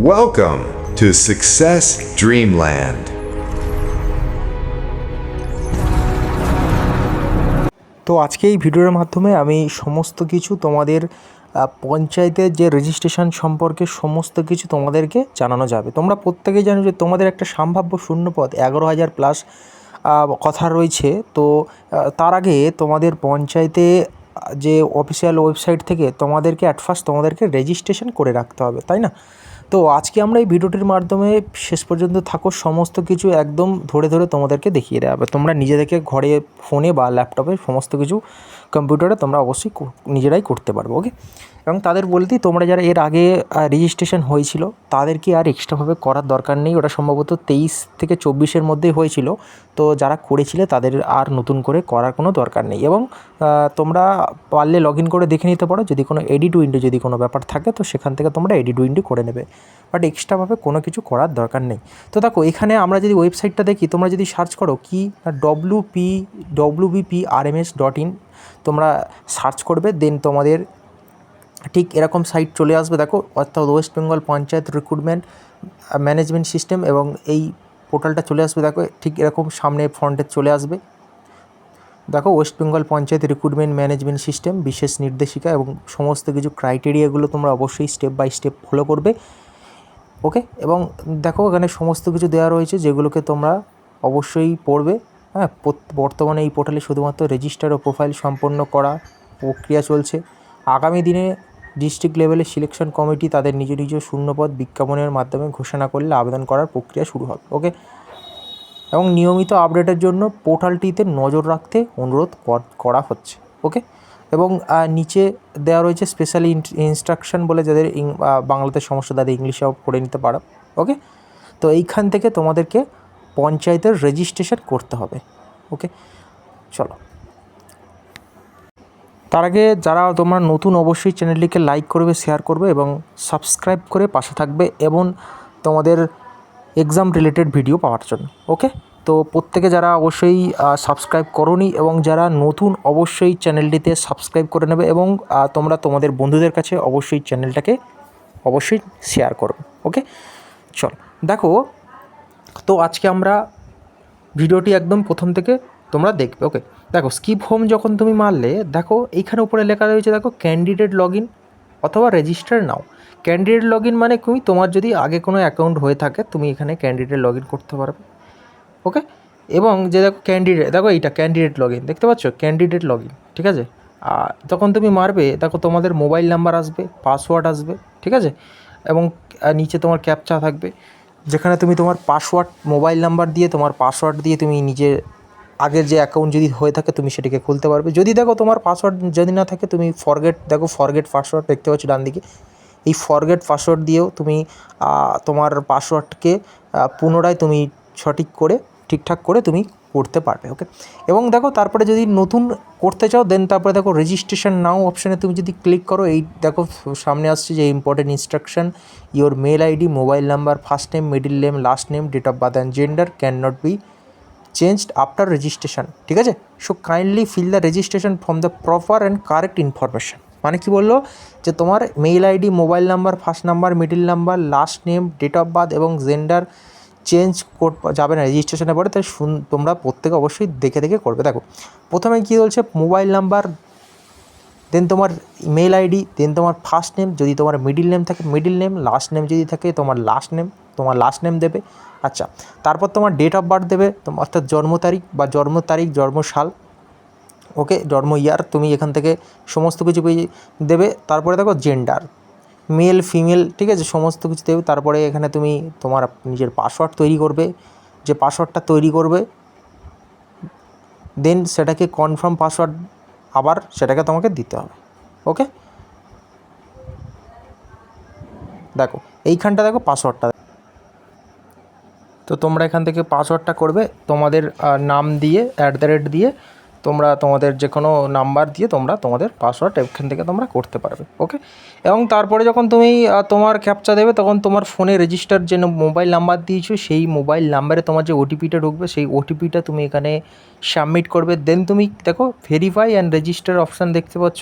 Welcome to Success Dreamland. তো আজকে এই ভিডিওর মাধ্যমে আমি সমস্ত কিছু তোমাদের পঞ্চায়েতের যে রেজিস্ট্রেশন সম্পর্কে সমস্ত কিছু তোমাদেরকে জানানো যাবে। তোমরা প্রত্যেকেই জানো যে তোমাদের একটা সম্ভাব্য শূন্যপদ 11,000 প্লাস কথা রয়েছে। তো তার আগে তোমাদের পঞ্চায়েতে যে অফিসিয়াল ওয়েবসাইট থেকে তোমাদেরকে অ্যাট ফার্স্ট তোমাদেরকে রেজিস্ট্রেশন করে রাখতে হবে, তাই না? তো আজকে আমরা এই ভিডিওটির মাধ্যমে শেষ পর্যন্ত থাকো, সমস্ত কিছু একদম ধরে ধরে তোমাদেরকে দেখিয়ে দেওয়া হবে। তোমরা নিজেদেরকে ঘরে ফোনে বা ল্যাপটপে সমস্ত কিছু কম্পিউটারে তোমরা অবশ্যই নিজেরাই করতে পারবে, ওকে। এবং তাদের বলতেই তোমরা যারা এর আগে রেজিস্ট্রেশন হয়েছিল তাদেরকে আর এক্সট্রাভাবে করার দরকার নেই। ওটা সম্ভবত 23 থেকে 24-এর মধ্যেই হয়েছিল। তো যারা করেছিলে তাদের আর নতুন করে করার কোনো দরকার নেই। এবং তোমরা পারলে লগ ইন করে দেখে নিতে পারো, যদি কোনো এডিট উইন্ডো যদি কোনো ব্যাপার থাকে তো সেখান থেকে তোমরা এডিট উইন্ডো করে নেবে, বাট এক্সট্রাভাবে কোনো কিছু করার দরকার নেই। তো দেখো এখানে আমরা যদি ওয়েবসাইটটা দেখি, তোমরা যদি সার্চ করো কি wbprms.in তোমরা সার্চ করবে, দেন তোমাদের ঠিক এরকম সাইট চলে আসবে। দেখো, অর্থাৎ West Bengal panchayat recruitment management system, এবং এই পোর্টালটা চলে আসবে। দেখো ঠিক এরকম সামনে ফ্রন্টে চলে আসবে। দেখো, West Bengal panchayat recruitment management system বিশেষ নির্দেশিকা, এবং সমস্ত কিছু ক্রাইটেরিয়াগুলো তোমরা অবশ্যই স্টেপ বাই স্টেপ ফলো করবে, ওকে। এবং দেখো এখানে সমস্ত কিছু দেওয়া রয়েছে যেগুলোকে তোমরা অবশ্যই পড়বে। হ্যাঁ, বর্তমানে এই পোর্টালে শুধুমাত্র রেজিস্টার ও প্রোফাইল সম্পন্ন করা প্রক্রিয়া চলছে। আগামী দিনে ডিস্ট্রিক্ট লেভেলে সিলেকশন কমিটি তাদের নিজ নিজ শূন্যপদ বিজ্ঞাপনের মাধ্যমে ঘোষণা করলে আবেদন করার প্রক্রিয়া শুরু হবে, ওকে। এবং নিয়মিত আপডেটের জন্য পোর্টালটিতে নজর রাখতে অনুরোধ করা হচ্ছে, ওকে। এবং নিচে দেওয়া রয়েছে স্পেশালি ইনস্ট্রাকশন বলে, যাদের বাংলাতে সমস্যা তাদের ইংলিশেও পড়ে নিতে পারো, ওকে। তো এইখান থেকে তোমাদেরকে পঞ্চায়েতের রেজিস্ট্রেশন করতে হবে, ওকে। চলো, তার আগে যারা তোমরা নতুন অবশ্যই চ্যানেলটিকে লাইক করবে, শেয়ার করবে এবং সাবস্ক্রাইব করে পাশে থাকবে এবং তোমাদের এক্সাম রিলেটেড ভিডিও পাওয়ার জন্য, ওকে। তো প্রত্যেকে যারা অবশ্যই সাবস্ক্রাইব করোনি এবং যারা নতুন অবশ্যই চ্যানেলটিতে সাবস্ক্রাইব করে নেবে, এবং তোমরা তোমাদের বন্ধুদের কাছে অবশ্যই চ্যানেলটাকে অবশ্যই শেয়ার করবে, ওকে। চল দেখো, তো আজকে আমরা ভিডিওটি একদম প্রথম থেকে তোমরা দেখবে, ওকে। দেখো, স্কিপ হোম যখন তুমি মারলে, দেখো এইখানে উপরে লেখা রয়েছে, দেখো ক্যান্ডিডেট লগ ইন অথবা register now. Candidate log in মানে তুমি তোমার যদি আগে কোনো অ্যাকাউন্ট হয়ে থাকে তুমি এখানে ক্যান্ডিডেট লগ ইন করতে পারবে, ওকে। এবং যে দেখো ক্যান্ডিডেট, দেখো এইটা ক্যান্ডিডেট লগ ইন দেখতে পাচ্ছ, ক্যান্ডিডেট লগ ইন, ঠিক আছে। তখন তুমি মারবে, দেখো তোমাদের মোবাইল নাম্বার আসবে, পাসওয়ার্ড আসবে, ঠিক আছে। এবং নিচে তোমার ক্যাপচা থাকবে, যেখানে তুমি তোমার পাসওয়ার্ড মোবাইল নাম্বার দিয়ে তোমার পাসওয়ার্ড দিয়ে তুমি নিজের আগের যে অ্যাকাউন্ট যদি হয়ে থাকে তুমি সেটিকে খুলতে পারবে। যদি দেখো তোমার পাসওয়ার্ড যদি না থাকে, তুমি ফরগেট পাসওয়ার্ড দেখতে পাচ্ছ ডান দিকে, এই ফরগেট পাসওয়ার্ড দিয়েও তুমি তোমার পাসওয়ার্ডকে পুনরায় তুমি ঠিকঠাক করে তুমি করতে পারবে, ওকে। এবং দেখো তারপরে যদি নতুন করতে চাও, দেন তারপরে দেখো রেজিস্ট্রেশন নাও অপশানে তুমি যদি ক্লিক করো, এই দেখো সামনে আসছে যে important instruction, your mail ID, mobile number, first name, middle name, last name, date of birth and gender can not be changed after registration, ঠিক আছে। So kindly fill the registration from the proper and correct information. মানে কি বললো, যে তোমার mail ID, mobile number, first number, middle number, last name, date of birth এবং gender change যাবে না রেজিস্ট্রেশনের পরে, তাই তোমরা প্রত্যেকে অবশ্যই দেখে দেখে করবে। দেখো প্রথমে কী বলছে, মোবাইল নাম্বার, দেন তোমার মেল আইডি, দেন তোমার ফার্স্ট নেম, যদি তোমার মিডিল নেম থাকে মিডিল নেম, লাস্ট নেম যদি থাকে তোমার লাস্ট নেম দেবে। আচ্ছা, তারপর তোমার ডেট অফ বার্থ দেবে, অর্থাৎ জন্ম তারিখ, জন্ম সাল, ওকে, জন্ম ইয়ার, তুমি এখান থেকে সমস্ত কিছু দেবে। তারপরে দেখো জেন্ডার, মেল ফিমেল, ঠিক আছে, সমস্ত কিছু দেবে। তারপরে এখানে তুমি তোমার নিজের পাসওয়ার্ড তৈরি করবে, যে পাসওয়ার্ডটা তৈরি করবে, দেন সেটাকে কনফার্ম পাসওয়ার্ড আবার সেটাকে তোমাকে দিতে হবে, ওকে। দেখো এইখানটা দেখো পাসওয়ার্ডটা, তো তোমরা এখান থেকে পাসওয়ার্ডটা করবে তোমাদের নাম দিয়ে @ দিয়ে, তোমরা তোমাদের যে কোনো নাম্বার দিয়ে তোমরা তোমাদের পাসওয়ার্ড এখান থেকে তোমরা করতে পারবে, ওকে। এবং তারপরে যখন তুমি তোমার ক্যাপচা দেবে, তখন তোমার ফোনে রেজিস্টার যে মোবাইল নাম্বার দিয়েছো সেই মোবাইল নাম্বারে তোমার যে ওটিপিটা ঢুকবে, সেই ওটিপিটা তুমি এখানে সাবমিট করবে। দেন তুমি দেখো ভেরিফাই অ্যান্ড রেজিস্টার অপশান দেখতে পাচ্ছ,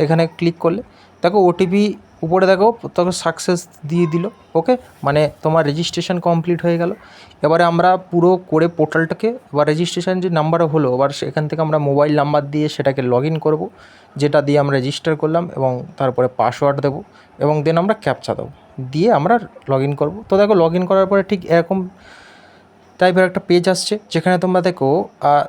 এখানে ক্লিক করলে দেখো ওটিপি উপরে দেখো তখন সাকসেস দিয়ে দিল। ওকে, মানে তোমার রেজিস্ট্রেশন কমপ্লিট হয়ে গেল। এবারে আমরা পুরো করে পোর্টালটাকে এবার রেজিস্ট্রেশন যে নাম্বারও হলো, এবার সেখান থেকে আমরা মোবাইল নাম্বার দিয়ে সেটাকে লগ ইন করবো, যেটা দিয়ে আমরা রেজিস্টার করলাম, এবং তারপরে পাসওয়ার্ড দেবো এবং দেন আমরা ক্যাপচা দেবো, দিয়ে আমরা লগ ইন করবো। তো দেখো লগ ইন করার পরে ঠিক এরকম টাইপের একটা পেজ আসছে, যেখানে তোমরা দেখো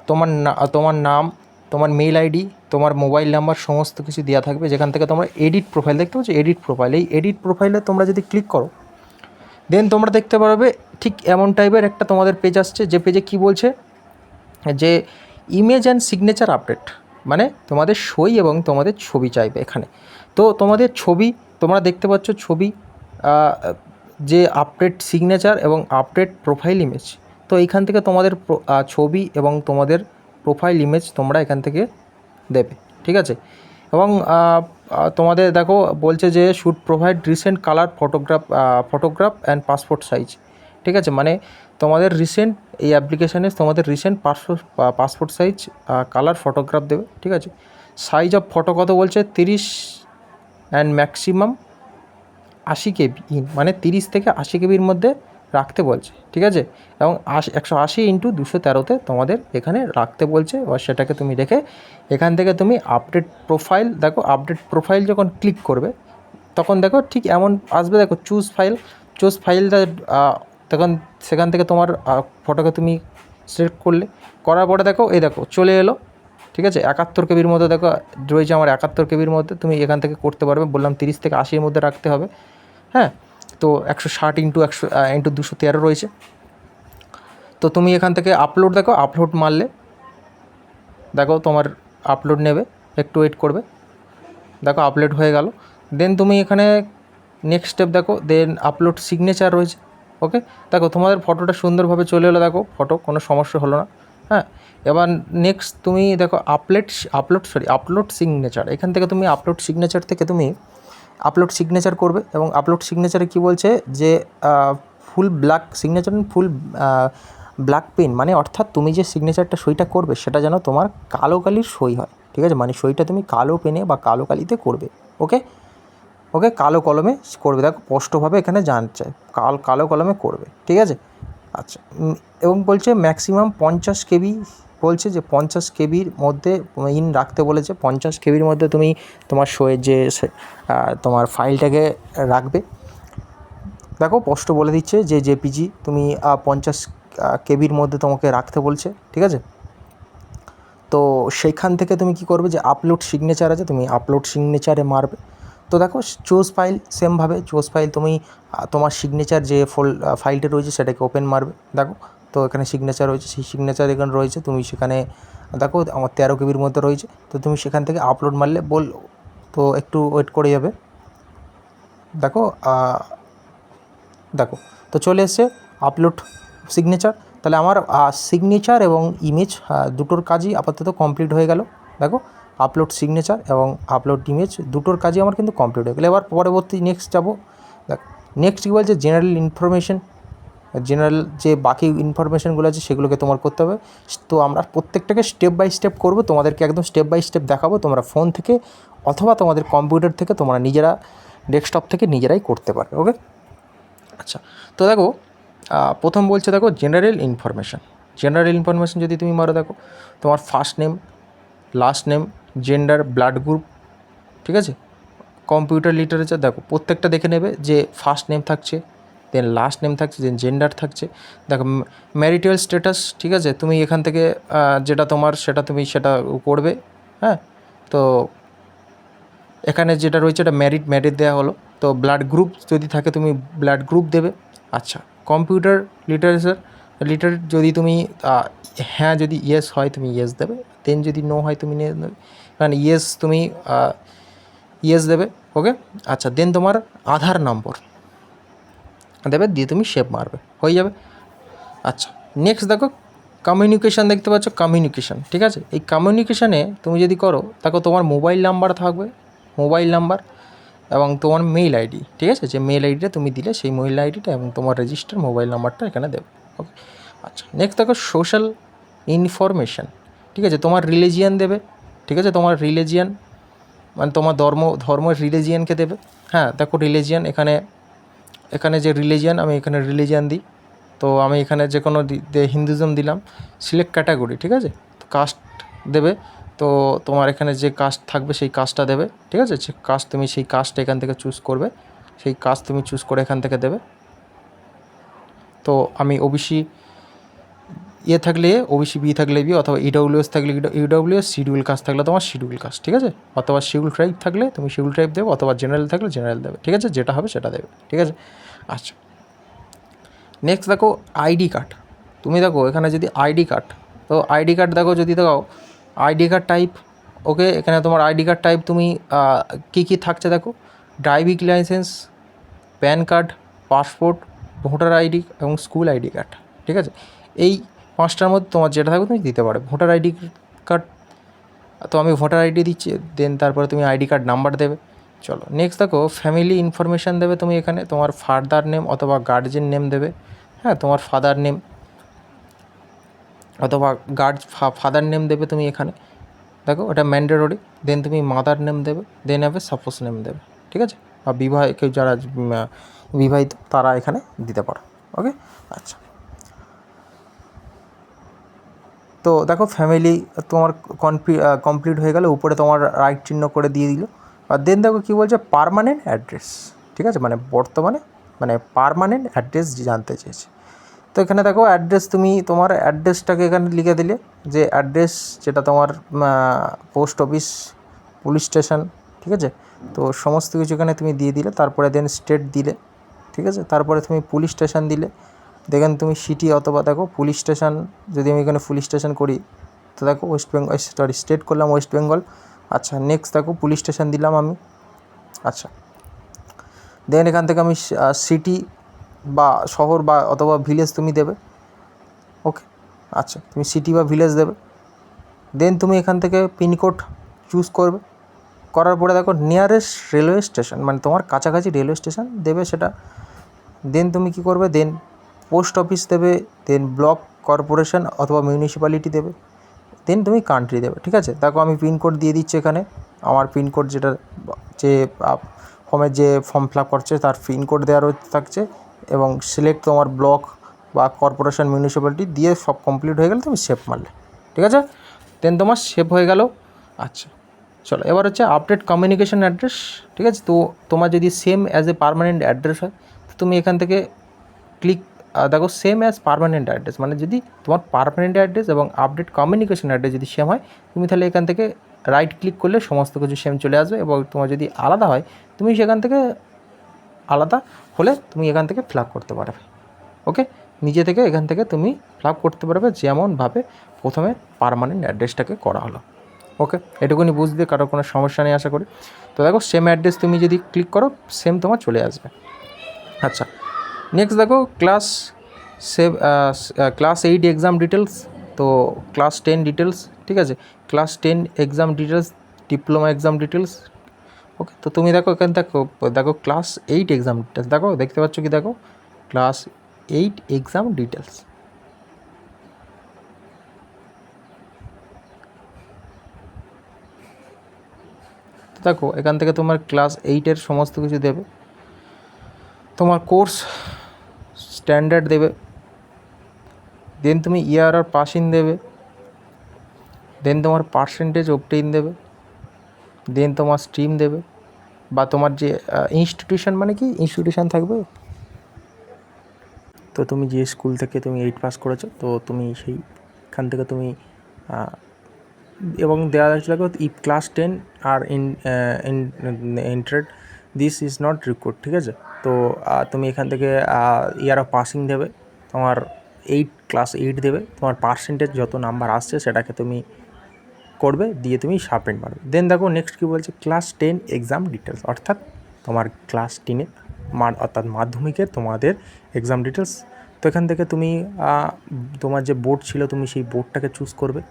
তোমার নাম, তোমার মেল আইডি, তোমার মোবাইল নাম্বার সমস্ত কিছু দেওয়া থাকবে, যেখান থেকে তোমরা এডিট প্রোফাইল দেখতে পাচ্ছ। এডিট প্রোফাইল, এই এডিট প্রোফাইলে তোমরা যদি ক্লিক করো, দেন তোমরা দেখতে পারবে ঠিক এমন টাইপের একটা তোমাদের পেজ আসছে, যে পেজে কি বলছে যে ইমেজ অ্যান্ড সিগনেচার আপডেট, মানে তোমাদের সই এবং তোমাদের ছবি চাইবে এখানে। তো তোমাদের ছবি তোমরা দেখতে পাচ্ছ, ছবি যে আপডেট সিগনেচার এবং আপডেট প্রোফাইল ইমেজ। তো এইখান থেকে তোমাদের ছবি এবং তোমাদের প্রোফাইল ইমেজ তোমরা এখান থেকে দেবে, ঠিক আছে। এবং তোমাদের দেখো বলছে যে should provide recent colour photograph and passport size, ঠিক আছে। মানে তোমাদের রিসেন্ট এই অ্যাপ্লিকেশানে তোমাদের recent passport size colour photograph দেবে, ঠিক আছে। সাইজ অফ ফটো কত বলছে 30 অ্যান্ড ম্যাক্সিমাম 80 কেবি, মানে 30 থেকে 80 কেবির মধ্যে রাখতে বলছে, ঠিক আছে। এবং 180x213 তোমাদের এখানে রাখতে বলছে। এবার সেটাকে তুমি রেখে এখান থেকে তুমি আপডেট প্রোফাইল, দেখো আপডেট প্রোফাইল যখন ক্লিক করবে তখন দেখো ঠিক এমন আসবে, দেখো চুজ ফাইলটা, তখন সেখান থেকে তোমার ফটোকে তুমি সিলেক্ট করলে, করার পরে দেখো এই দেখো চলে এলো, ঠিক আছে। 71 কেবির মধ্যে দেখো রয়েছে আমার 71 কেবির মধ্যে, তুমি এখান থেকে করতে পারবে। বললাম 30 থেকে 80-এর মধ্যে রাখতে হবে, হ্যাঁ। তো 160x213 রয়েছে। তো তুমি এখান থেকে আপলোড, দেখো আপলোড মারলে দেখো তোমার আপলোড নেবে, একটু ওয়েট করবে, দেখো আপলোড হয়ে গেল। দেন তুমি এখানে নেক্সট স্টেপ দেখো, দেন আপলোড সিগনেচার রয়েছে। ওকে, দেখো তোমাদের ফটোটা সুন্দরভাবে চলে এলো, দেখো ফটো কোনো সমস্যা হলো না, হ্যাঁ। এবার নেক্সট তুমি দেখো আপলোড সিগনেচার, এখান থেকে তুমি আপলোড সিগনেচার থেকে তুমি আপলোড সিগনেচার করবে। এবং আপলোড সিগনেচারে কী বলছে যে full black signature, full black pen, মানে অর্থাৎ তুমি যে সিগনেচারটা সইটা করবে সেটা যেন তোমার কালো কালির সই হয়, ঠিক আছে। মানে সইটা তুমি কালো পেনে বা কালো কালিতে করবে, ওকে। কালো কলমে করবে, দেখো স্পষ্টভাবে এখানে জানছে কালো কলমে করবে, ঠিক আছে। আচ্ছা, এবং বলছে ম্যাক্সিমাম 50 কেবি, বলছে যে 50 কেবির মধ্যে রাখতে বলেছে। 50 কেবির মধ্যে তুমি তোমার সইয়ের যে তোমার ফাইলটাকে রাখবে। দেখো স্পষ্ট বলে দিচ্ছে যে জেপিজি তুমি 50 কেবির মধ্যে তোমাকে রাখতে বলছে, ঠিক আছে। তো সেইখান থেকে তুমি কি করবে, যে আপলোড সিগনেচার আছে, তুমি আপলোড সিগনেচারে মারবে। তো দেখো চুজ ফাইল, সেমভাবে চুজ ফাইল তুমি তোমার সিগনেচার যে ফাইলটা রয়েছে সেটাকে ওপেন মারবে। দেখো তো এখানে সিগনেচার রয়েছে, সেই সিগনেচার এখানে রয়েছে, তুমি সেখানে দেখো আমার 13 কেবির মধ্যে রয়েছে। তো তুমি সেখান থেকে আপলোড মারলে তো একটু ওয়েট করে যাবে। দেখো তো চলে এসছে আপলোড সিগনেচার। তাহলে আমার সিগনেচার এবং ইমেজ দুটোর কাজই আপাতত কমপ্লিট হয়ে গেল। দেখো আপলোড সিগনেচার এবং আপলোড ইমেজ দুটোর কাজই আমার কিন্তু কমপ্লিট হয়ে গেলো। এবার পরবর্তী নেক্সট যাবো। দেখো নেক্সট কী বলছে, জেনারেল ইনফরমেশন, জেনারেল যে বাকি ইনফরমেশানগুলো আছে সেগুলোকে তোমার করতে হবে। তো আমরা প্রত্যেকটাকে স্টেপ বাই স্টেপ করবো, তোমাদেরকে একদম স্টেপ বাই স্টেপ দেখাবো। তোমরা ফোন থেকে অথবা তোমাদের কম্পিউটার থেকে তোমরা নিজেরা ডেস্কটপ থেকে নিজেরাই করতে পারবে, ওকে। আচ্ছা, তো দেখো প্রথম বলছে, দেখো জেনারেল ইনফরমেশান যদি তুমি মারো, দেখো তোমার first name, last name, gender, blood group, ঠিক আছে। কম্পিউটার লিটারেচার, দেখো প্রত্যেকটা দেখে নেবে যে ফার্স্ট নেম থাকছে, দেন লাস্ট নেম থাকছে, দেন জেন্ডার থাকছে। দেখো ম্যারিটাল স্ট্যাটাস, ঠিক আছে। তুমি এখান থেকে যেটা তোমার সেটা তুমি সেটা করবে, হ্যাঁ। তো এখানে যেটা রয়েছে এটা ম্যারিড দেওয়া হলো। তো ব্লাড গ্রুপ যদি থাকে তুমি ব্লাড গ্রুপ দেবে। আচ্ছা, কম্পিউটার লিটারেট যদি তুমি হ্যাঁ যদি ইয়েস হয় তুমি ইয়েস দেবে, দেন যদি নো হয় তুমি দেবে, কারণ ইয়েস তুমি ইয়েস দেবে, ওকে। আচ্ছা, দেন তোমার আধার নম্বর দেবে, দিয়ে তুমি সেভ মারবে, হয়ে যাবে। আচ্ছা, নেক্সট দেখো কমিউনিকেশান, দেখতে পাচ্ছ কমিউনিকেশান, ঠিক আছে। এই কমিউনিকেশানে তুমি যদি করো, দেখো তোমার মোবাইল নাম্বার থাকবে, মোবাইল নাম্বার এবং তোমার মেইল আইডি, ঠিক আছে। যে মেইল আইডিটা তুমি দিলে সেই মেইল আইডিটা এবং তোমার রেজিস্টার মোবাইল নাম্বারটা এখানে দেবে, ওকে। আচ্ছা, নেক্সট দেখো সোশ্যাল ইনফরমেশান, ঠিক আছে। তোমার রিলিজিয়ান দেবে, ঠিক আছে। তোমার রিলিজিয়ান মানে তোমার ধর্ম রিলিজিয়ানকে দেবে। হ্যাঁ দেখো রিলিজিয়ান, এখানে যে রিলিজিয়ান, আমি এখানে রিলিজিয়ান দিই, তো আমি এখানে যে কোনো হিন্দুজম দিলাম। সিলেক্ট ক্যাটাগরি, ঠিক আছে, তো কাস্ট দেবে, তো তোমার এখানে যে কাস্ট থাকবে সেই কাস্টটা দেবে, ঠিক আছে, যে কাস্ট তুমি সেই কাস্টটা এখান থেকে চুজ করবে, সেই কাস্ট তুমি চুজ করে এখান থেকে দেবে। তো আমি ওবিসি এ থাকলে ওবিসি বি থাকলে বি, অথবা ইডব্লিউএস থাকলে ইডব্লিউএস, শিডিউল কাস্ট থাকলে তোমার শিডিউল কাস্ট, ঠিক আছে, অথবা শিডিউল ট্রাইব থাকলে তুমি শিডিউল ট্রাইব দেবে, অথবা জেনারেল থাকলে জেনারেল দেবে, ঠিক আছে, যেটা হবে সেটা দেবে, ঠিক আছে। আচ্ছা, নেক্সট দেখো আইডি কার্ড। তুমি দেখো এখানে যদি আইডি কার্ড, তো আইডি কার্ড দেখো, যদি দেখো আইডি কার্ড টাইপ, ওকে, এখানে তোমার আইডি কার্ড টাইপ তুমি কী কী থাকছে দেখো, driving licence, pan card, passport, voter ID এবং স্কুল আইডি কার্ড, ঠিক আছে। এই 5টার মধ্যে তোমার যেটা থাকবে তুমি দিতে পারো। ভোটার আইডি কার্ড, তো আমি ভোটার আইডি দিচ্ছি, দেন তারপরে তুমি আইডি কার্ড নাম্বার দেবে। চলো নেক্সট দেখো ফ্যামিলি ইনফরমেশান দেবে তুমি এখানে, তোমার ফাদার নেম অথবা গার্জেন নেম দেবে, হ্যাঁ, তোমার ফাদার নেম অথবা ফাদার নেম দেবে তুমি এখানে, দেখো এটা ম্যান্ডেটরি। দেন তুমি মাদার নেম দেবে, দেন হবে সাপোজ নেম দেবে, ঠিক আছে, বা কেউ যারা বিবাহিত তারা এখানে দিতে পারো, ওকে। আচ্ছা, তো দেখো ফ্যামিলি তোমার কমপ্লিট হয়ে গেলে, উপরে তোমার রাইট চিহ্ন করে দিয়ে দিল। আর দেন দেখো কী বলছে, পার্মানেন্ট অ্যাড্রেস, ঠিক আছে, মানে বর্তমানে মানে পার্মানেন্ট অ্যাড্রেস জানতে চেয়েছে। তো এখানে দেখো অ্যাড্রেস, তুমি তোমার অ্যাড্রেসটাকে এখানে লিখে দিলে, যে অ্যাড্রেস যেটা তোমার পোস্ট অফিস, পুলিশ স্টেশন, ঠিক আছে, তো সমস্ত কিছু এখানে তুমি দিয়ে দিলে। তারপরে দেন স্টেট দিলে, ঠিক আছে, তারপরে তুমি পুলিশ স্টেশন দিলে। দেখেন তুমি সিটি অথবা দেখো পুলিশ স্টেশন, যদি আমি এখানে পুলিশ স্টেশন করি, তো দেখো ওয়েস্ট বেঙ্গল, সরি স্টেট করলাম ওয়েস্ট বেঙ্গল। আচ্ছা, নেক্সট দেখো পুলিশ স্টেশন দিলাম আমি। আচ্ছা, দেন এখান থেকে আমি সিটি বা শহর বা অথবা ভিলেজ তুমি দেবে, ওকে। আচ্ছা, তুমি সিটি বা ভিলেজ দেবে। দেন তুমি এখান থেকে পিনকোড চুজ করবে, করার পরে দেখো নিয়ারেস্ট রেলওয়ে স্টেশন, মানে তোমার কাছাকাছি রেলওয়ে স্টেশন দেবে সেটা। দেন তুমি কী করবে, দেন পোস্ট অফিস দেবে, দেন ব্লক, কর্পোরেশন অথবা মিউনিসিপ্যালিটি দেবে, দেন তুমি কান্ট্রি দেবে, ঠিক আছে। দেখো আমি পিনকোড দিয়ে দিচ্ছি এখানে, আমার পিনকোড যেটা, যে ফর্মের যে ফর্ম ফিল আপ করছে তার পিনকোড দেওয়া থাকছে, এবং সিলেক্ট তোমার ব্লক বা কর্পোরেশন মিউনিসিপ্যালিটি দিয়ে সব কমপ্লিট হয়ে গেলে তুমি সেভ মারলে, ঠিক আছে, দেন তোমার সেভ হয়ে গেল। আচ্ছা, চলো এবার হচ্ছে আপডেট কমিউনিকেশন অ্যাড্রেস, ঠিক আছে। তো তোমার যদি same as a permanent address হয়, তো তুমি এখান থেকে ক্লিক, দেখো সেম অ্যাজ পার্মানেন্ট অ্যাড্রেস, মানে যদি তোমার পার্মানেন্ট অ্যাড্রেস এবং আপডেট কমিউনিকেশন অ্যাড্রেস যদি সেম হয়, তুমি তাহলে এখান থেকে রাইট ক্লিক করলে সমস্ত কিছু সেম চলে আসবে। এবং তোমার যদি আলাদা হয়, তুমি সেখান থেকে আলাদা হলে তুমি এখান থেকে ফিল আপ করতে পারবে, ওকে, নিজে থেকে এখান থেকে তুমি ফিল আপ করতে পারবে, যেমনভাবে প্রথমে পার্মানেন্ট অ্যাড্রেসটাকে করা হলো, ওকে। এটুকুনি বুঝতে কারো কোনো সমস্যা নেই আশা করি। তো দেখো সেম অ্যাড্রেস তুমি যদি ক্লিক করো, সেম তোমার চলে আসবে। আচ্ছা, নেক্সট দেখো ক্লাস 8 এক্সাম ডিটেলস, তো ক্লাস 10 ডিটেলস, ঠিক আছে, class 10 exam details, diploma exam details, okay. তো তুমি দেখো এখানে দেখো ক্লাস 8 এক্সাম ডিটেলস, দেখো দেখতে পাচ্ছ কি, দেখো ক্লাস 8 এক্সাম ডিটেলস, তো দেখো এখান থেকে তোমার ক্লাস 8-এর সমস্ত কিছু দেবে, তোমার কোর্স স্ট্যান্ডার্ড দেবে, দেন তুমি ইয়ার আর পাসিং দেবে, দেন তোমার পার্সেন্টেজ অবটেইন দেবে, দেন তোমার স্ট্রিম দেবে, বা তোমার যে ইনস্টিটিউশন, মানে কি ইনস্টিটিউশন থাকবে, তো তুমি যে স্কুল থেকে তুমি 8 পাস করেছো, তো তুমি সেইখান থেকে তুমি, এবং দেওয়া আছে দেখো if class 10 are entered this is not required, ঠিক আছে। তো তুমি এখান থেকে ইয়ার অফ পাসিং দেবে, তোমার ক্লাস 8 দেবে, তোমার পার্সেন্টেজ যত নাম্বার আসছে সেটাকে তুমি করবে, দিয়ে তুমি সাবমিট মারবে। দেন দেখো নেক্সট কী বলছে, ক্লাস 10 এক্সাম ডিটেলস, অর্থাৎ তোমার ক্লাস 10-এর অর্থাৎ মাধ্যমিকের তোমাদের এক্সাম ডিটেলস। তো এখান থেকে তুমি তোমার যে বোর্ড ছিল তুমি সেই বোর্ডটাকে চুজ করবে,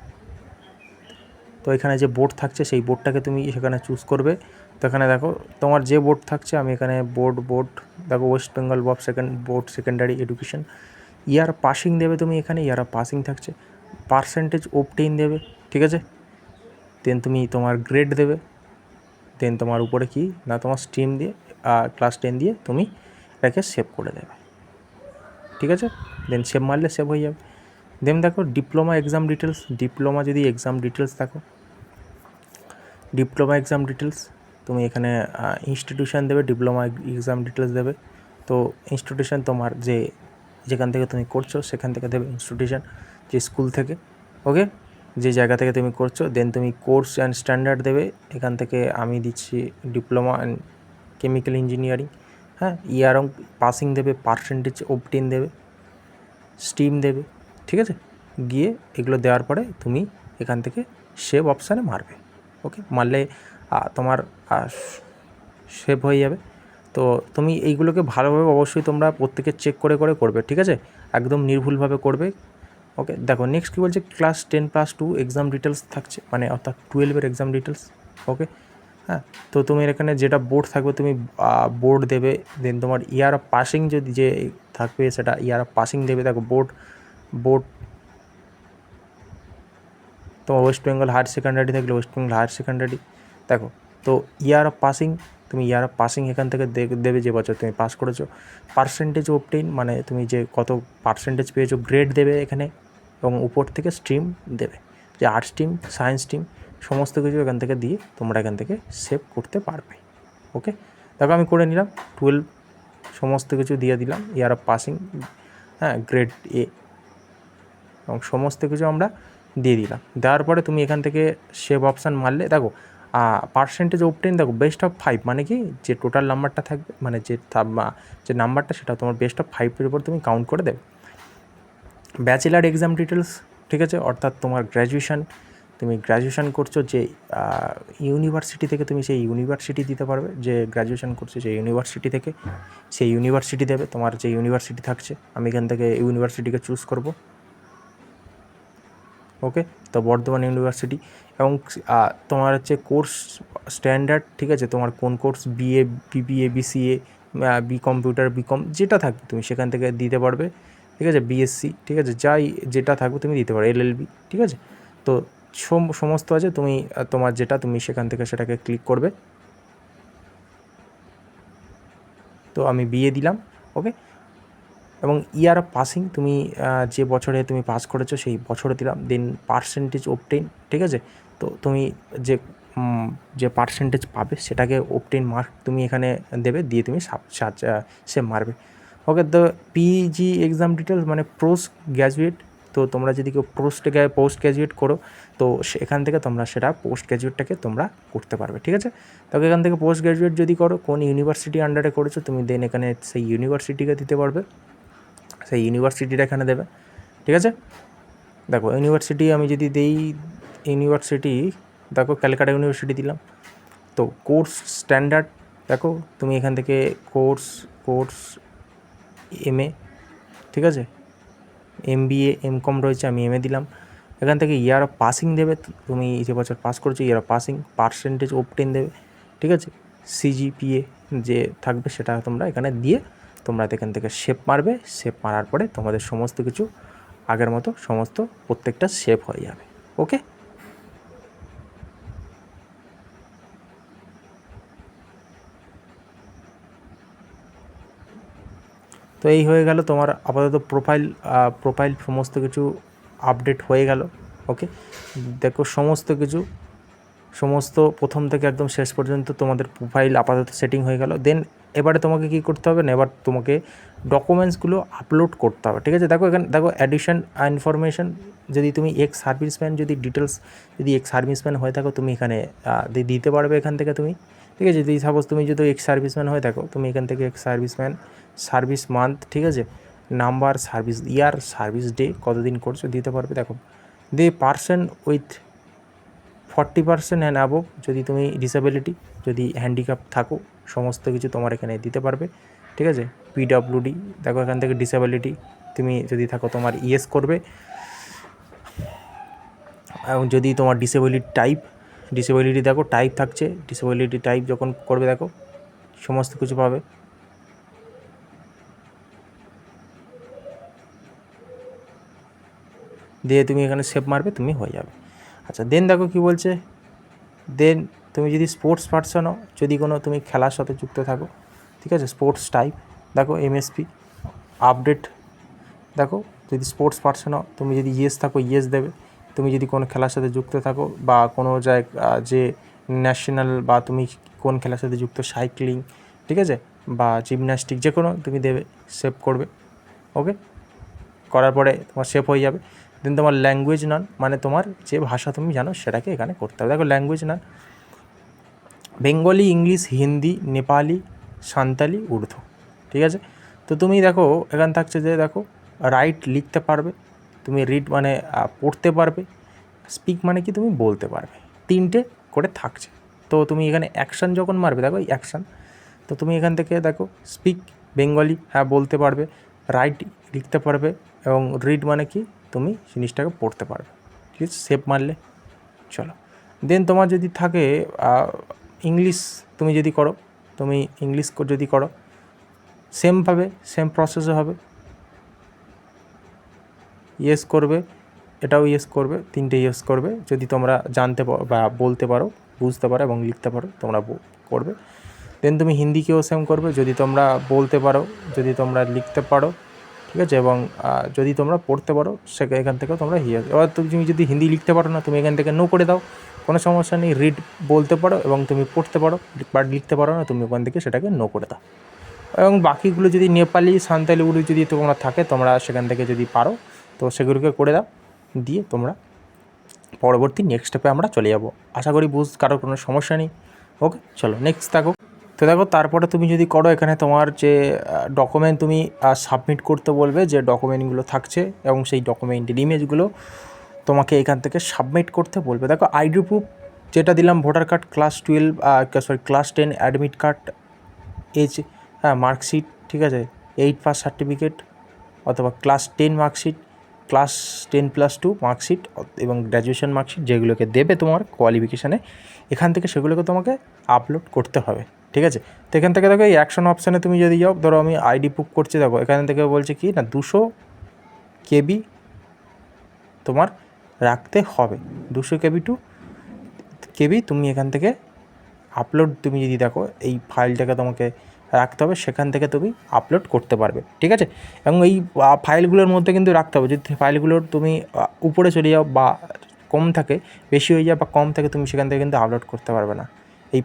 তো এখানে যে বোর্ড থাকছে সেই বোর্ডটাকে তুমি সেখানে চুজ করবে। তো এখানে দেখো তোমার যে বোর্ড থাকছে, আমি এখানে বোর্ড দেখো West Bengal board secondary education. Year passing দেবে তুমি এখানে, ইয়ার পাসিং থাকছে, পার্সেন্টেজ অবটেইন দেবে, ঠিক আছে। দেন তুমি তোমার গ্রেড দেবে, দেন তোমার উপরে কি না তোমার স্ট্রিম দিয়ে ক্লাস 10 দিয়ে তুমি এটাকে সেভ করে দেবে, ঠিক আছে। দেন সেভ মারলে সেভ হয়ে যাবে। দেন দেখো ডিপ্লোমা এক্সাম ডিটেলস, ডিপ্লোমা যদি এক্সাম ডিটেলস দেখো, ডিপ্লোমা এক্সাম ডিটেলস তুমি এখানে ইনস্টিটিউশন দেবে, ডিপ্লোমা এক্সাম ডিটেলস দেবে। তো ইনস্টিটিউশন তোমার যেখান থেকে তুমি করছো সেখান থেকে দেবে ইনস্টিটিউশন, যে স্কুল থেকে, ওকে, যে জায়গা থেকে তুমি করছো। দেন তুমি কোর্স অ্যান্ড স্ট্যান্ডার্ড দেবে, এখান থেকে আমি দিচ্ছি ডিপ্লোমা অ্যান্ড কেমিক্যাল ইঞ্জিনিয়ারিং, হ্যাঁ। ইয়ার অফ পাসিং দেবে, পার্সেন্টেজ অবটেন দেবে, স্ট্রিম দেবে, ঠিক আছে। গিয়ে এগুলো দেওয়ার পরে তুমি এখান থেকে সেভ অপশানে মারবে, ওকে। মারলে তোমার সেভ হয়ে যাবে। তো তুমি এইগুলোকে ভালোভাবে অবশ্যই তোমরা প্রত্যেকে চেক করে করে করবে, ঠিক আছে, একদম নির্ভুলভাবে করবে, ওকে। দেখো নেক্সট কী বলছে, ক্লাস 10+2 এক্সাম ডিটেলস থাকছে, মানে অর্থাৎ 12-এর এক্সাম ডিটেলস, ওকে, হ্যাঁ। তো তুমি এখানে যেটা বোর্ড থাকবে তুমি বোর্ড দেবে। দেন তোমার ইয়ার অফ পাসিং যদি যে থাকবে সেটা ইয়ার অফ পাসিং দেবে। দেখো বোর্ড তোমার ওয়েস্ট বেঙ্গল হায়ার সেকেন্ডারি থাকলে ওয়েস্ট বেঙ্গল হায়ার সেকেন্ডারি, দেখো। তো ইয়ার অফ পাসিং, তুমি ইয়ার অফ পাসিং এখান থেকে দেবে যে বছর তুমি পাস করেছো। পার্সেন্টেজ অবটেইন, মানে তুমি যে কত পার্সেন্টেজ পেয়েছো, গ্রেড দেবে এখানে, এবং উপর থেকে স্ট্রিম দেবে, যে আর্টস স্ট্রিম, সায়েন্স স্ট্রিম, সমস্ত কিছু এখান থেকে দিয়ে তোমরা এখান থেকে সেভ করতে পারবে, ওকে। দেখো আমি করে নিলাম 12 সমস্ত কিছু দিয়ে দিলাম, ইয়ার অফ পাসিং, হ্যাঁ, গ্রেড এ, এবং সমস্ত কিছু আমরা দিয়ে দিলাম। দেওয়ার পরে তুমি এখান থেকে সেভ অপশান মারলে দেখো পার্সেন্টেজ অবটেইন, দেখো বেস্ট অফ 5, মানে কি যে টোটাল নাম্বারটা থাকবে, মানে যে নাম্বারটা সেটা তোমার বেস্ট অফ 5-এর উপর তুমি কাউন্ট করে দেবে। ব্যাচেলার এক্সাম ডিটেলস, ঠিক আছে, অর্থাৎ তোমার গ্র্যাজুয়েশান, তুমি গ্র্যাজুয়েশান করছো যে ইউনিভার্সিটি থেকে, তুমি সেই ইউনিভার্সিটি দিতে পারবে, যে গ্র্যাজুয়েশান করছো সেই ইউনিভার্সিটি থেকে, সেই ইউনিভার্সিটি দেবে, তোমার যে ইউনিভার্সিটি থাকছে। আমি এখান থেকে ইউনিভার্সিটিকে চুজ করব, ওকে। তো বর্ধমান ইউনিভার্সিটি, এবং তোমার হচ্ছে কোর্স স্ট্যান্ডার্ড, ঠিক আছে, তোমার কোন course, BA, BBA, BCA, B computer, BCom, যেটা থাকবে তুমি সেখান থেকে দিতে পারবে, ঠিক আছে। বিএসসি, ঠিক আছে, যাই যেটা থাকবে তুমি দিতে পারো, এলএলবি, ঠিক আছে। তো সমস্ত আছে, তুমি তোমার যেটা তুমি সেখান থেকে সেটাকে ক্লিক করবে। তো আমি বিএ দিলাম, ওকে। এবং ইয়ার অফ পাসিং, তুমি যে বছরে তুমি পাস করেছো সেই বছরে দিলাম। দেন পার্সেন্টেজ অবটেইন, ঠিক আছে। তো তুমি যে পার্সেন্টেজ পাবে সেটাকে অবটেইন মার্ক তুমি এখানে দেবে, দিয়ে তুমি সে মারবে, ওকে। তো পিজি এক্সাম ডিটেলস মানে পোস্ট গ্র্যাজুয়েট, তো তোমরা যদি কেউ পোস্ট গ্র্যাজুয়েট করো তো সেখান থেকে তোমরা সেটা পোস্ট গ্র্যাজুয়েটটাকে তোমরা করতে পারবে, ঠিক আছে। তবে এখান থেকে পোস্ট গ্র্যাজুয়েট যদি করো, কোন ইউনিভার্সিটি আন্ডারে করেছো তুমি, দেন এখানে সেই ইউনিভার্সিটিকে দিতে পারবে, সেই ইউনিভার্সিটিটা এখানে দেবে, ঠিক আছে। দেখো ইউনিভার্সিটি আমি যদি দেই, ইউনিভার্সিটি দেখো ক্যালকাটা ইউনিভার্সিটি দিলাম। তো কোর্স স্ট্যান্ডার্ড, দেখো তুমি এখান থেকে কোর্স এমএ, ঠিক আছে, এমবিএ, এমকম রয়েছে, আমি এমএ দিলাম। এখান থেকে ইয়ার অফ পাসিং দেবে, তুমি যে বছর পাস করেছো year of passing, percentage obtain দেবে, ঠিক আছে, সিজিপিএ যে থাকবে সেটা তোমরা এখানে দিয়ে তোমরা এখান থেকে সেভ মারবে। সেভ মারার পরে তোমাদের সমস্ত কিছু আগের মতো সমস্ত প্রত্যেকটা সেভ হয়ে যাবে, ওকে। তো এই হয়ে গেল তোমার আপাতত প্রোফাইল সমস্ত কিছু আপডেট হয়ে গেল, ওকে। দেখো সমস্ত প্রথম থেকে একদম শেষ পর্যন্ত তোমাদের প্রোফাইল আপাতত সেটিং হয়ে গেল। দেন এবারে তোমাকে কী করতে হবে না, এবার তোমাকে ডকুমেন্টসগুলো আপলোড করতে হবে, ঠিক আছে। দেখো এখানে দেখো অ্যাডিশন ইনফরমেশন, যদি তুমি এক্স সার্ভিসম্যান যদি ডিটেলস যদি এক্স সার্ভিসম্যান হয়ে থাকো তুমি এখানে দিতে পারবে এখান থেকে তুমি, ঠিক আছে। যদি সাপোজ তুমি যদি এক্স সার্ভিসম্যান হয়ে থাকো তুমি এখান থেকে এক্স সার্ভিসম্যান, সার্ভিস মান্থ, ঠিক আছে, নাম্বার, সার্ভিস ইয়ার, সার্ভিস ডে, কতদিন করছো দিতে পারবে। দেখো পার্সন উইথ 40% অ্যান্ড অ্যাবভ, যদি তুমি ডিসেবিলিটি, যদি হ্যান্ডিক্যাপ থাকো, সমস্ত কিছু তোমার এখানে দিতে পারবে, ঠিক আছে। পিডব্লিউডি, দেখো এখান থেকে ডিসেবিলিটি তুমি যদি থাকো তোমার ইয়েস করবে, এবং যদি তোমার ডিসেবিলিটি দেখো টাইপ থাকছে, ডিসেবিলিটি টাইপ যখন করবে দেখো সমস্ত কিছু পাবে। দিয়ে তুমি এখানে সেভ মারবে, তুমি হয়ে যাবে। আচ্ছা দেন দেখো কী বলছে, দেন তুমি যদি স্পোর্টস পার্সন হও, যদি কোনো তুমি খেলার সাথে যুক্ত থাকো, ঠিক আছে। স্পোর্টস টাইপ দেখো এমএসপি আপডেট দেখো, যদি স্পোর্টস পার্সন হও তুমি যদি ইয়েস থাকো ইয়েস দেবে, তুমি যদি কোনো খেলার সাথে যুক্ত থাকো বা কোনো যে ন্যাশনাল বা তুমি কোন খেলার সাথে যুক্ত, সাইক্লিং, ঠিক আছে, বা জিমন্যাস্টিক, যে কোনো তুমি দেবে, সেভ করবে। ওকে, করার পরে তোমার সেভ হয়ে যাবে। দেন তোমার ল্যাঙ্গুয়েজ নান, মানে তোমার যে ভাষা তুমি জানো সেটাকে এখানে করতে হবে। দেখো ল্যাঙ্গুয়েজ নান বেঙ্গলি, ইংলিশ, হিন্দি, নেপালি, সাঁওতালি, উর্দু, ঠিক আছে। তো তুমি দেখো এখানে থাকছে যে দেখো রাইট লিখতে পারবে, তুমি রিড মানে পড়তে পারবে, স্পিক মানে কি তুমি বলতে পারবে, তিনটে করে থাকছে। তো তুমি এখানে অ্যাকশান যখন মারবে, দেখো এই অ্যাকশান, তো তুমি এখান থেকে দেখো স্পিক বেঙ্গলি, হ্যাঁ বলতে পারবে, রাইট লিখতে পারবে, এবং রিড মানে কি তুমি জিনিসটাকে পড়তে পারবে, ঠিক আছে। সেভ মারলে চলো। দেন তোমার যদি থাকে ইংলিশ, তুমি যদি করো, তুমি ইংলিশ যদি করো সেমভাবে সেম প্রসেসে হবে, ইয়েস করবে, এটাও ইয়েস করবে, তিনটে ইয়েস করবে যদি তোমরা জানতে পারো বা বলতে পারো, বুঝতে পারো এবং লিখতে পারো তোমরা করবে। দেন তুমি হিন্দিকেও সেম করবে, যদি তোমরা বলতে পারো, যদি তোমরা লিখতে পারো, ঠিক আছে, এবং যদি তোমরা পড়তে পারো এখান থেকেও তোমরা ইয়েস। এবার তুমি যদি হিন্দি লিখতে পারো না, তুমি এখান থেকে নো করে দাও, কোনো সমস্যা নেই। রিড বলতে পারো এবং তুমি পড়তে পারো, বাট লিখতে পারো না, তুমি ওখান থেকে সেটাকে নো করে দাও। এবং বাকিগুলো যদি নেপালি, সাঁওতালি, উর্দু যদি তোমরা থাকে, তোমরা সেখান থেকে যদি পারো তো সেগুলোকে করে দাও, দিয়ে তোমরা পরবর্তী নেক্সট স্টেপে আমরা চলে যাব। আশা করি কারোর কোনো সমস্যা নেই। ওকে, চলো নেক্সট থাকো। তো দেখো তারপরে তুমি যদি করো, এখানে তোমার যে ডকুমেন্ট তুমি সাবমিট করতে বলবে, যে ডকুমেন্টগুলো থাকছে এবং সেই ডকুমেন্টের ইমেজগুলো তোমাকে এখান থেকে সাবমিট করতে বলবে। দেখো আইডি প্রুফ যেটা দিলাম, voter card, class 10 admit card, marksheet, ঠিক আছে, 8 পাস সার্টিফিকেট অথবা ক্লাস 10 মার্কশিট, ক্লাস 10+2 মার্কশিট এবং গ্র্যাজুয়েশন মার্কশিট, যেগুলোকে দেবে তোমার কোয়ালিফিকেশানে, এখান থেকে সেগুলোকে তোমাকে আপলোড করতে হবে, ঠিক আছে। তো এখান থেকে দেখো এই অ্যাকশন অপশানে তুমি যদি যাও, ধরো আমি আইডি প্রুফ করছি, দেখো এখান থেকে বলছে কি না 200 KB তোমার রাখতে হবে, 200 KB তুমি এখান থেকে আপলোড, তুমি যদি দেখো এই ফাইলটাকে তোমাকে রাখতে হবে, সেখান থেকে তুমি আপলোড করতে পারবে, ঠিক আছে। এবং এই ফাইলগুলোর মধ্যে কিন্তু রাখতে হবে, যদি ফাইলগুলোর তুমি উপরে চলে যাও বা কম থাকে, বেশি হয়ে যায় বা কম থাকে, তুমি সেখান থেকে কিন্তু আপলোড করতে পারবে না। এই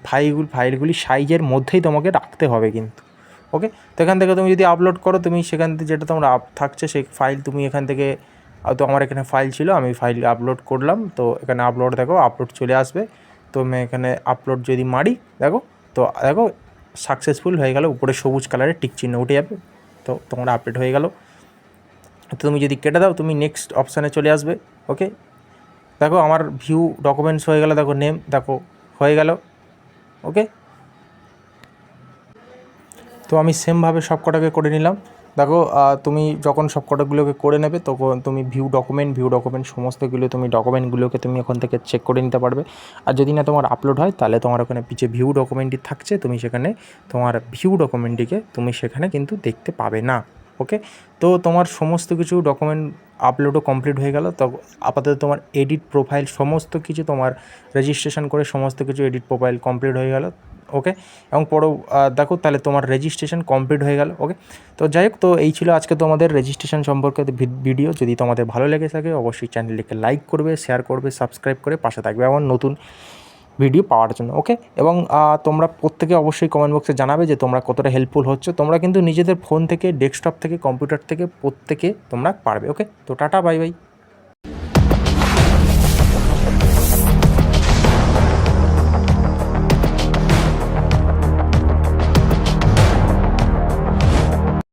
ফাইলগুলি সাইজের মধ্যেই তোমাকে রাখতে হবে কিন্তু। ওকে, তো এখান থেকে তুমি যদি আপলোড করো, তুমি সেখান থেকে যেটা তোমার থাকছে সেই ফাইল তুমি এখান থেকে, তো আমার এখানে ফাইল ছিল, আমি ফাইল আপলোড করলাম, তো এখানে আপলোড দেখো আপলোড চলে আসবে। তো আমি এখানে আপলোড যদি মারি, দেখো সাকসেসফুল হয়ে গেল, উপরে সবুজ কালারের টিক চিহ্ন উঠে যাবে, তো তোমার আপডেট হয়ে গেল। তো তুমি যদি কেটে দাও, তুমি নেক্সট অপশানে চলে আসবে। ওকে, দেখো আমার ভিউ ডকুমেন্টস হয়ে গেল, দেখো নেম দেখো হয়ে গেল। ওকে, তো আমি সেমভাবে সব কটাকে করে নিলাম। দেখো তুমি যখন সব কটাগুলোকে করে নেবে, তখন তুমি ভিউ ডকুমেন্ট সমস্তগুলো তুমি ডকুমেন্টগুলোকে তুমি ওখান থেকে চেক করে নিতে পারবে। আর যদি না তোমার আপলোড হয়, তাহলে তোমার ওখানে পিছিয়ে ভিউ ডকুমেন্টটি থাকছে, তুমি সেখানে তোমার ভিউ ডকুমেন্টটিকে তুমি সেখানে কিন্তু দেখতে পাবে না। ওকে, তো তোমার সমস্ত কিছু ডকুমেন্ট আপলোডও কমপ্লিট হয়ে গেল। তো আপাতত তোমার এডিট প্রোফাইল সমস্ত কিছু তোমার রেজিস্ট্রেশন করে সমস্ত কিছু এডিট প্রোফাইল কমপ্লিট হয়ে গেল। ওকে, এবং দেখো তাহলে তোমার রেজিস্ট্রেশন কমপ্লিট হয়ে গেল। ওকে, তো যাই হোক, তো এই ছিল আজকে তোমাদের রেজিস্ট্রেশন সম্পর্কে ভিডিও। যদি তোমাদের ভালো লেগে থাকে, অবশ্যই চ্যানেলটিকে লাইক করবে, শেয়ার করবে, সাবস্ক্রাইব করে পাশে থাকবে আমার নতুন ভিডিও পাওয়ার জন্য। ওকে, এবং তোমরা প্রত্যেকে অবশ্যই কমেন্ট বক্সে জানাবে যে তোমরা কতটা হেল্পফুল হচ্ছে। তোমরা কিন্তু নিজেদের ফোন থেকে, ডেস্কটপ থেকে, কম্পিউটার থেকে প্রত্যেকে তোমরা পারবে। ওকে, তো টাটা, বাই বাই।